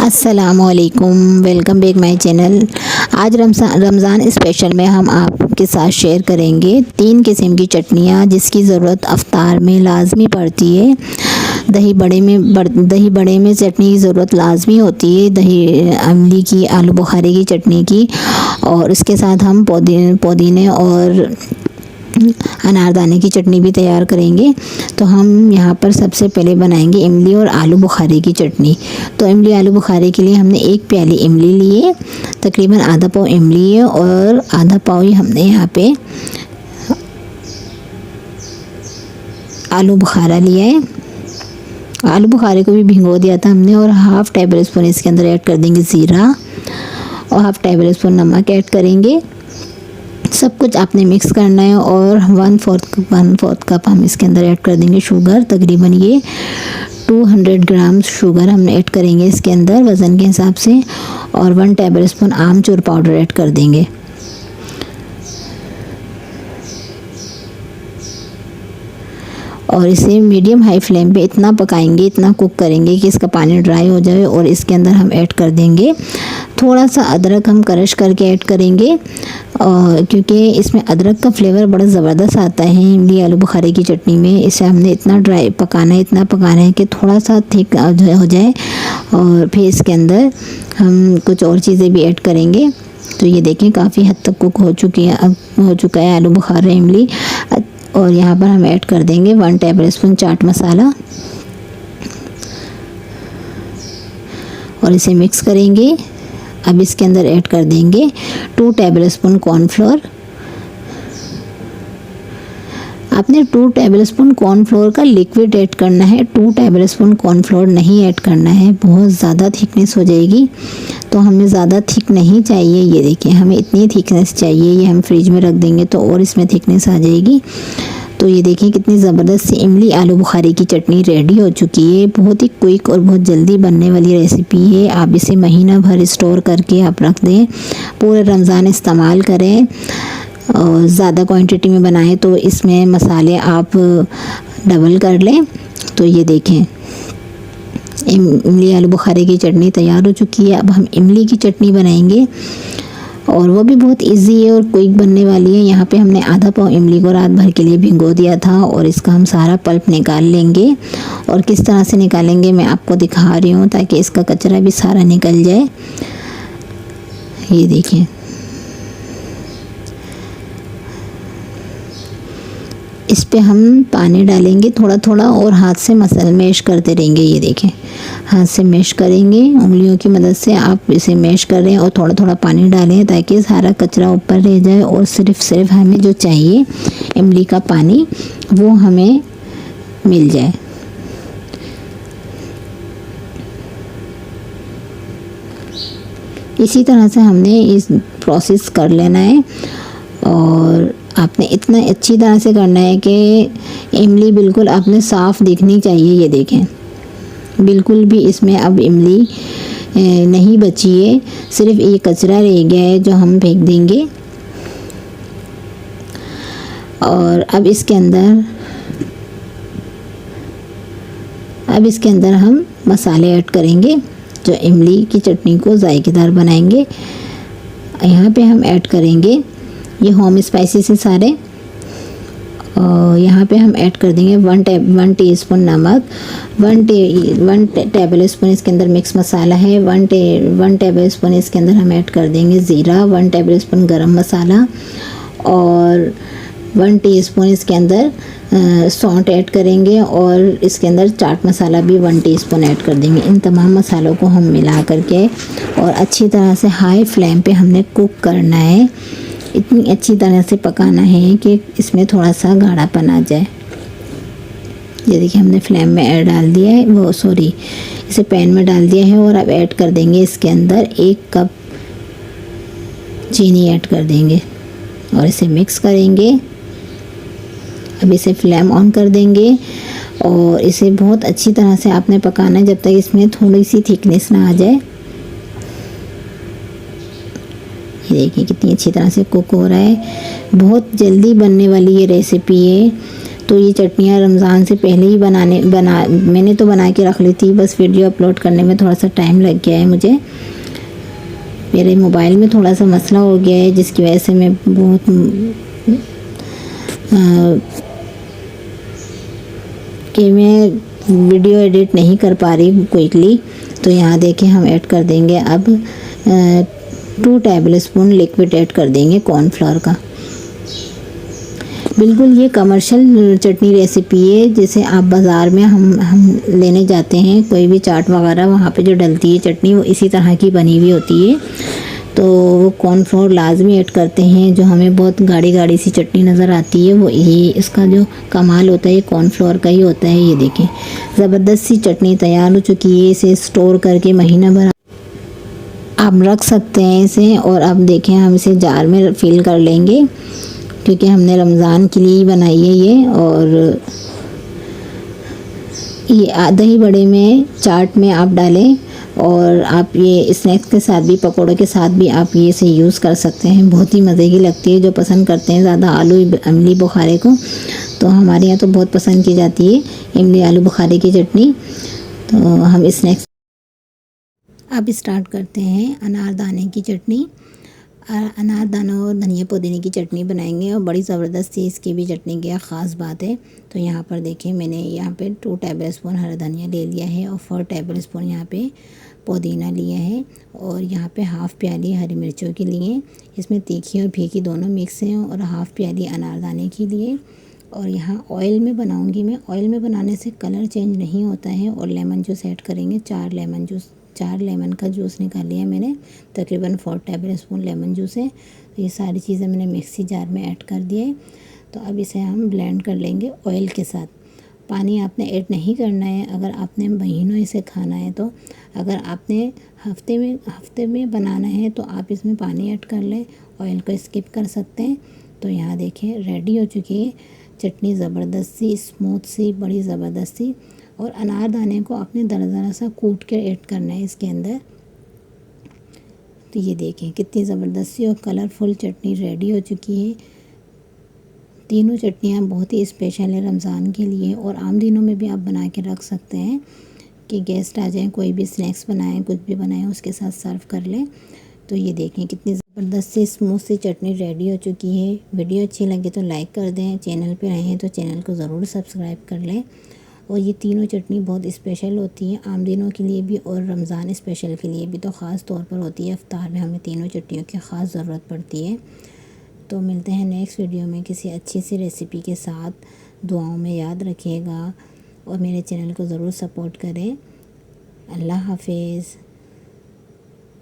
अस्सलामुअलैकुम, welcome back my channel. आज Ramzan special में हम आपके साथ शेयर करेंगे 3 किस्म की चटनियाँ जिसकी ज़रूरत अफ्तार में लाजमी पड़ती है। दही बड़े में चटनी की ज़रूरत लाजमी होती है, दही इमली की, आलू बुखारे की चटनी की, और उसके साथ हम पुदीने और अनारदाने की चटनी भी तैयार करेंगे। तो हम यहाँ पर सबसे पहले बनाएंगे इमली और आलू बुखारे की चटनी। तो इमली आलू बुखारे के लिए हमने 1 प्याली इमली ली है, तकरीबन आधा पाव इमली है, और आधा पाव ही हमने यहाँ पे आलू बुखारा लिया है। आलू बुखारे को भी भिगो दिया था हमने। और हाफ़ टेबल स्पून इसके अंदर ऐड कर देंगे ज़ीरा, और हाफ़ टेबल स्पून नमक ऐड करेंगे। सब कुछ आपने मिक्स करना है। और 1/4 कप हम इसके अंदर ऐड कर देंगे शुगर। तकरीबन ये 200 ग्राम शुगर हम ऐड करेंगे इसके अंदर वज़न के हिसाब से। और 1 टेबल स्पून आमचूर पाउडर ऐड कर देंगे। और इसे मीडियम हाई फ्लेम पे इतना पकाएंगे, इतना कुक करेंगे कि इसका पानी ड्राई हो जाए। और इसके अंदर हम ऐड कर देंगे थोड़ा सा अदरक, हम क्रश करके ऐड करेंगे, क्योंकि इसमें अदरक का फ्लेवर बड़ा ज़बरदस्त आता है इमली आलू बुखारे की चटनी में। इसे हमने इतना ड्राई पकाना है, इतना पकाना है कि थोड़ा सा थिक हो जाए। और फिर इसके अंदर हम कुछ और चीज़ें भी ऐड करेंगे। तो ये देखें काफ़ी हद तक कुक हो चुकी है, अब हो चुका है आलू बुखारा इमली। और यहाँ पर हम ऐड कर देंगे 1 टेबल स्पून चाट मसाला, और इसे मिक्स करेंगे। अब इसके अंदर ऐड कर देंगे 2 टेबल स्पून कॉर्नफ्लोर। आपने 2 टेबल स्पून कॉर्नफ्लोर का लिक्विड ऐड करना है, 2 टेबल स्पून कॉर्नफ्लोर नहीं ऐड करना है, बहुत ज़्यादा थिकनेस हो जाएगी। तो हमें ज़्यादा थिक नहीं चाहिए। ये देखिए हमें इतनी थिकनेस चाहिए। ये हम फ्रिज में रख देंगे तो और इसमें थिकनेस आ जाएगी। तो ये देखिए कितनी ज़बरदस्त सी इमली आलू बुखारे की चटनी रेडी हो चुकी है। बहुत ही क्विक और बहुत जल्दी बनने वाली रेसिपी है। आप इसे महीना भर स्टोर करके आप रख दें, पूरे रमज़ान इस्तेमाल करें। और ज़्यादा क्वांटिटी में बनाएं तो इसमें मसाले आप डबल कर लें। तो ये देखें इमली आलू बुखारे की चटनी तैयार हो चुकी है। अब हम इमली की चटनी बनाएंगे, और वो भी बहुत इजी है और क्विक बनने वाली है। यहाँ पे हमने आधा पाव इमली को रात भर के लिए भिगो दिया था, और इसका हम सारा पल्प निकाल लेंगे। और किस तरह से निकालेंगे मैं आपको दिखा रही हूँ, ताकि इसका कचरा भी सारा निकल जाए। ये देखिए इस पे हम पानी डालेंगे थोड़ा थोड़ा, और हाथ से मैश करते रहेंगे। ये देखें हाथ से मैश करेंगे, उंगलियों की मदद से आप इसे मैश करें और थोड़ा थोड़ा पानी डालें, ताकि सारा कचरा ऊपर रह जाए। और सिर्फ हमें जो चाहिए इमली का पानी वो हमें मिल जाए। इसी तरह से हमने इस प्रोसेस कर लेना है। और आपने इतना अच्छी तरह से करना है कि इमली बिल्कुल आपने साफ़ दिखनी चाहिए। ये देखें बिल्कुल भी इसमें अब इमली नहीं बची है, सिर्फ ये कचरा रह गया है जो हम फेंक देंगे। और अब इसके अंदर हम मसाले ऐड करेंगे जो इमली की चटनी को जायकेदार बनाएंगे। यहाँ पे हम ऐड करेंगे ये होम स्पाइसेस है सारे। और यहाँ पे हम ऐड कर देंगे 1 टीस्पून नमक, 1 टेबल स्पून इसके अंदर मिक्स मसाला है, 1 टेबल स्पून इसके अंदर हम ऐड कर देंगे ज़ीरा, 1 टेबल स्पून गरम मसाला, और 1 टीस्पून इसके अंदर सौंठ ऐड करेंगे। और इसके अंदर चाट मसाला भी 1 टीस्पून ऐड कर देंगे। इन तमाम मसालों को हम मिला करके और अच्छी तरह से हाई फ्लेम पे हमने कुक करना है। इतनी अच्छी तरह से पकाना है कि इसमें थोड़ा सा गाढ़ापन आ जाए। ये देखिए हमने फ्लेम में डाल दिया है, इसे पैन में डाल दिया है। और अब ऐड कर देंगे इसके अंदर 1 कप चीनी ऐड कर देंगे, और इसे मिक्स करेंगे। अब इसे फ्लेम ऑन कर देंगे, और इसे बहुत अच्छी तरह से आपने पकाना है जब तक इसमें थोड़ी सी थिकनेस ना आ जाए। ये देखिए कितनी अच्छी तरह से कुक हो रहा है। बहुत जल्दी बनने वाली ये रेसिपी है। तो ये चटनियाँ रमज़ान से पहले ही मैंने तो बना के रख ली थी, बस वीडियो अपलोड करने में थोड़ा सा टाइम लग गया है मुझे। मेरे मोबाइल में थोड़ा सा मसला हो गया है जिसकी वजह से मैं बहुत कि मैं वीडियो एडिट नहीं कर पा रही क्विकली। तो यहाँ देखें हम ऐड कर देंगे अब 2 टेबल स्पून लिक्विड ऐड कर देंगे कॉर्नफ्लोर का। बिल्कुल ये कमर्शियल चटनी रेसिपी है, जैसे आप बाज़ार में हम लेने जाते हैं कोई भी चाट वगैरह, वहाँ पे जो डलती है चटनी वो इसी तरह की बनी हुई होती है। तो वो कॉर्नफ्लोर लाजमी ऐड करते हैं। जो हमें बहुत गाढ़ी गाढ़ी सी चटनी नज़र आती है वो ये इसका जो कमाल होता है ये कॉर्नफ्लोर का ही होता है। ये देखें ज़बरदस्त सी चटनी तैयार हो चुकी है। इसे स्टोर करके महीना भर आप रख सकते हैं इसे। और अब देखें हम इसे जार में फिल कर लेंगे क्योंकि हमने रमज़ान के लिए ही बनाई है ये। और ये दही बड़े में चाट में आप डालें और आप ये स्नैक्स के साथ भी पकौड़ों के साथ भी आप ये इसे यूज़ कर सकते हैं। बहुत ही मज़े की लगती है। जो पसंद करते हैं ज़्यादा आलू इमली बुखारे को, तो हमारे यहाँ तो बहुत पसंद की जाती है इमली आलू बुखारे की चटनी। तो हम स्नैक्स अब स्टार्ट करते हैं अनारदाने की चटनी। अनारदाना और धनिया पुदीने की चटनी बनाएंगे और बड़ी ज़बरदस्त सी इसकी भी चटनी की ख़ास बात है। तो यहाँ पर देखिए मैंने यहाँ पे 2 टेबल स्पून हरा धनिया ले लिया है और 4 टेबल स्पून यहाँ पे पुदीना लिया है और यहाँ पे हाफ़ प्याली हरी मिर्चों के लिए, इसमें तीखी और फीकी दोनों मिक्स हैं, और हाफ़ प्याली अनारदाने के लिए। और यहाँ ऑयल में बनाऊँगी मैं। ऑयल में बनाने से कलर चेंज नहीं होता है। और लेमन जूस ऐड करेंगे, 4 लेमन का जूस निकाल लिया मैंने, तकरीबन 4 टेबल स्पून लेमन जूस है। तो ये सारी चीज़ें मैंने मिक्सी जार में ऐड कर दिए। तो अब इसे हम ब्लेंड कर लेंगे ऑयल के साथ। पानी आपने ऐड नहीं करना है अगर आपने महीनों इसे खाना है तो। अगर आपने हफ्ते में बनाना है तो आप इसमें पानी ऐड कर लें, ऑयल को स्किप कर सकते हैं। तो यहाँ देखें रेडी हो चुकी है चटनी, ज़बरदस्त सी स्मूथ सी बड़ी ज़बरदस्त सी। और अनारदाने को आपने दरदरा सा कूट के ऐड करना है इसके अंदर। तो ये देखें कितनी ज़बरदस्त सी और कलरफुल चटनी रेडी हो चुकी है। तीनों चटनियाँ बहुत ही स्पेशल है रमज़ान के लिए, और आम दिनों में भी आप बना के रख सकते हैं कि गेस्ट आ जाएं, कोई भी स्नैक्स बनाएं, कुछ भी बनाएं उसके साथ सर्व कर लें। तो ये देखें कितनी ज़बरदस्त सी स्मूथ सी चटनी रेडी हो चुकी है। वीडियो अच्छी लगे तो लाइक कर दें, चैनल पे रहें तो चैनल को ज़रूर सब्सक्राइब कर लें। और ये तीनों चटनी बहुत स्पेशल होती हैं आम दिनों के लिए भी और रमज़ान स्पेशल के लिए भी तो ख़ास तौर पर होती है। इफ्तार में हमें तीनों चटनियों की ख़ास ज़रूरत पड़ती है। तो मिलते हैं नेक्स्ट वीडियो में किसी अच्छी सी रेसिपी के साथ। दुआओं में याद रखिएगा और मेरे चैनल को ज़रूर सपोर्ट करें। अल्लाह हाफिज़।